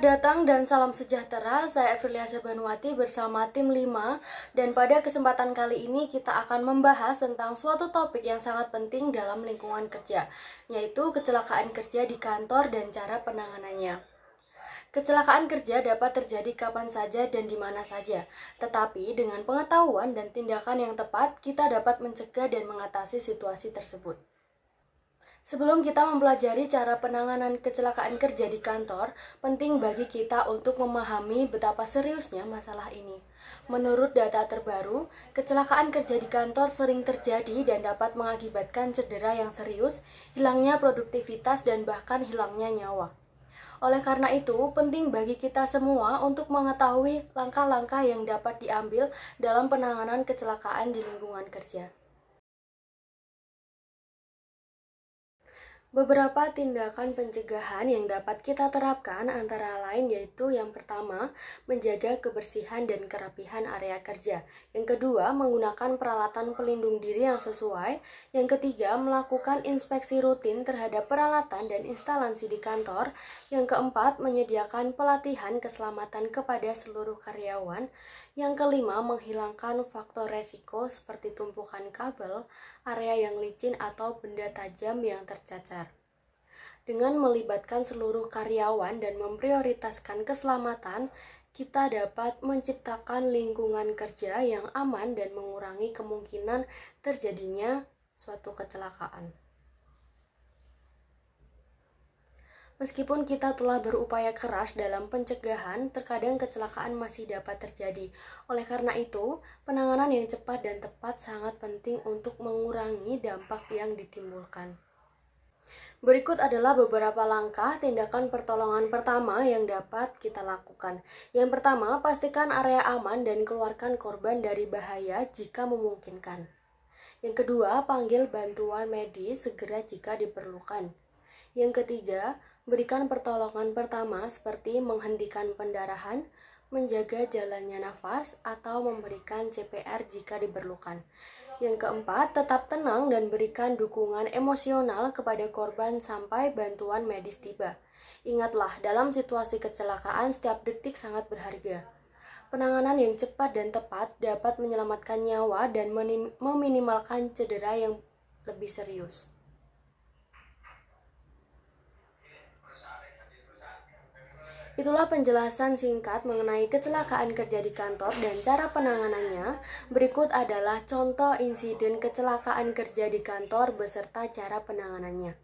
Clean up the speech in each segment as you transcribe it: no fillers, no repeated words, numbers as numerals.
Selamat datang dan salam sejahtera, saya Evelia Sabanuati bersama tim 5 dan pada kesempatan kali ini kita akan membahas tentang suatu topik yang sangat penting dalam lingkungan kerja, yaitu kecelakaan kerja di kantor dan cara penanganannya. Kecelakaan kerja dapat terjadi kapan saja dan di mana saja, tetapi dengan pengetahuan dan tindakan yang tepat, kita dapat mencegah dan mengatasi situasi tersebut. Sebelum kita mempelajari cara penanganan kecelakaan kerja di kantor, penting bagi kita untuk memahami betapa seriusnya masalah ini. Menurut data terbaru, kecelakaan kerja di kantor sering terjadi dan dapat mengakibatkan cedera yang serius, hilangnya produktivitas, dan bahkan hilangnya nyawa. Oleh karena itu, penting bagi kita semua untuk mengetahui langkah-langkah yang dapat diambil dalam penanganan kecelakaan di lingkungan kerja. Beberapa tindakan pencegahan yang dapat kita terapkan antara lain yaitu yang pertama, menjaga kebersihan dan kerapihan area kerja. Yang kedua, menggunakan peralatan pelindung diri yang sesuai. Yang ketiga, melakukan inspeksi rutin terhadap peralatan dan instalasi di kantor. Yang keempat, menyediakan pelatihan keselamatan kepada seluruh karyawan. Yang kelima, menghilangkan faktor resiko seperti tumpukan kabel, area yang licin atau benda tajam yang tercacar. Dengan melibatkan seluruh karyawan dan memprioritaskan keselamatan, kita dapat menciptakan lingkungan kerja yang aman dan mengurangi kemungkinan terjadinya suatu kecelakaan. Meskipun kita telah berupaya keras dalam pencegahan, terkadang kecelakaan masih dapat terjadi. Oleh karena itu, penanganan yang cepat dan tepat sangat penting untuk mengurangi dampak yang ditimbulkan. Berikut adalah beberapa langkah tindakan pertolongan pertama yang dapat kita lakukan. Yang pertama, pastikan area aman dan keluarkan korban dari bahaya jika memungkinkan. Yang kedua, panggil bantuan medis segera jika diperlukan. Yang ketiga, berikan pertolongan pertama seperti menghentikan pendarahan, menjaga jalannya nafas, atau memberikan CPR jika diperlukan. Yang keempat, tetap tenang dan berikan dukungan emosional kepada korban sampai bantuan medis tiba. Ingatlah, dalam situasi kecelakaan, setiap detik sangat berharga. Penanganan yang cepat dan tepat dapat menyelamatkan nyawa dan meminimalkan cedera yang lebih serius. Itulah penjelasan singkat mengenai kecelakaan kerja di kantor dan cara penanganannya. Berikut adalah contoh insiden kecelakaan kerja di kantor beserta cara penanganannya.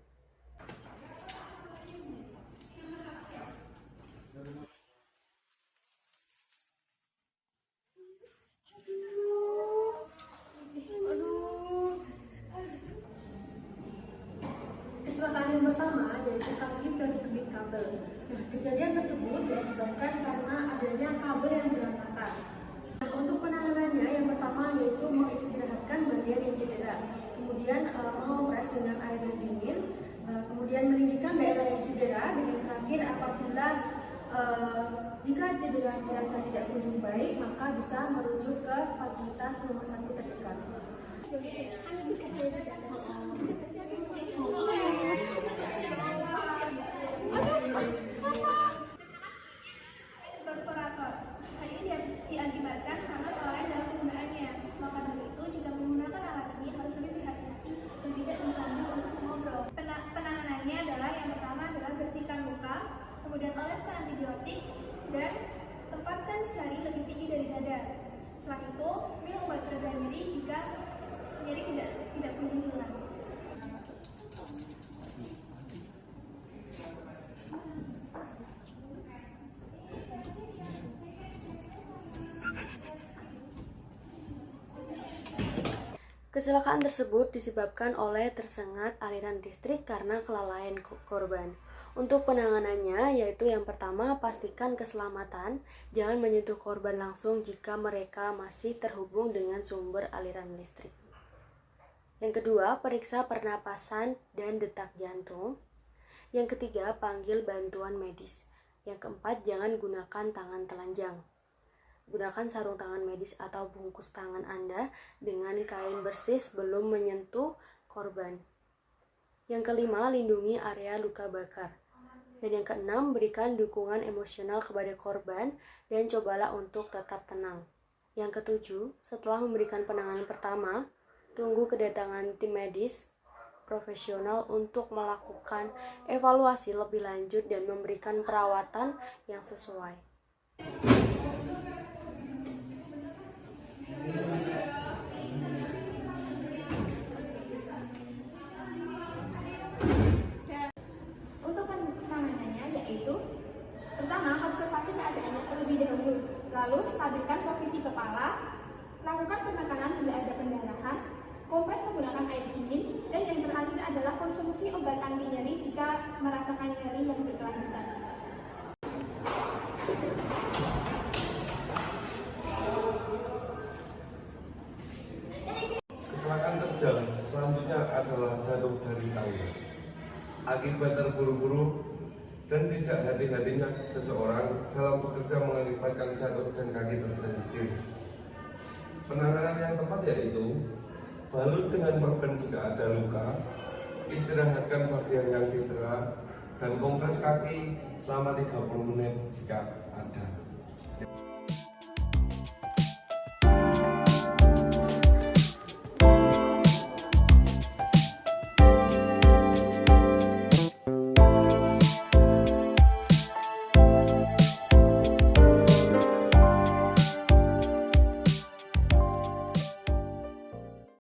Kecelakaan yang pertama yaitu kaki terkebit kabel. Nah, kejadian tersebut diakibatkan karena adanya kabel yang berantakan. Nah, untuk penanganannya yang pertama yaitu mengistirahatkan bagian yang cedera, kemudian mengopres dengan air yang dingin, kemudian meninggikan daerah yang cedera, dan yang terakhir apabila jika cedera dirasa tidak kunjung baik, maka bisa merujuk ke fasilitas rumah sakit terdekat. Perforator. Hal ini diakibatkan karena kelalaian dalam penggunaannya. Maka dari itu, jika menggunakan alat ini harus lebih berhati-hati dan tidak disambil untuk mengobrol. Penanganannya adalah yang pertama adalah bersihkan luka, kemudian oleskan antibiotik, dan tempatkan jari lebih tinggi dari dada. Setelah itu, minum obat pereda nyeri jika nyeri tidak kunjung hilang. Kecelakaan tersebut disebabkan oleh tersengat aliran listrik karena kelalaian korban. Untuk penanganannya, yaitu yang pertama, pastikan keselamatan. Jangan menyentuh korban langsung jika mereka masih terhubung dengan sumber aliran listrik. Yang kedua, periksa pernapasan dan detak jantung. Yang ketiga, panggil bantuan medis. Yang keempat, jangan gunakan tangan telanjang. Gunakan sarung tangan medis atau bungkus tangan Anda dengan kain bersih sebelum menyentuh korban. Yang kelima, lindungi area luka bakar. Dan yang keenam, berikan dukungan emosional kepada korban dan cobalah untuk tetap tenang. Yang ketujuh, setelah memberikan penanganan pertama, tunggu kedatangan tim medis profesional untuk melakukan evaluasi lebih lanjut dan memberikan perawatan yang sesuai. Untuk penanganannya yaitu pertama, observasi keadaannya terlebih dahulu, lalu stabilkan posisi kepala, lakukan penekanan bila ada pendarahan, kompres menggunakan air dingin, dan yang terakhir adalah konsumsi obat anti nyeri jika merasakan nyeri yang berkelanjutan. Kecelakaan kerja selanjutnya adalah jatuh dari tangga. Akibat terburu-buru dan tidak hati-hatinya seseorang dalam bekerja mengakibatkan jatuh dan kaki tergelincir. Penanganan yang tepat yaitu balut dengan perban jika ada luka, istirahatkan bagian yang cedera, dan kompres kaki selama 30 menit jika ada.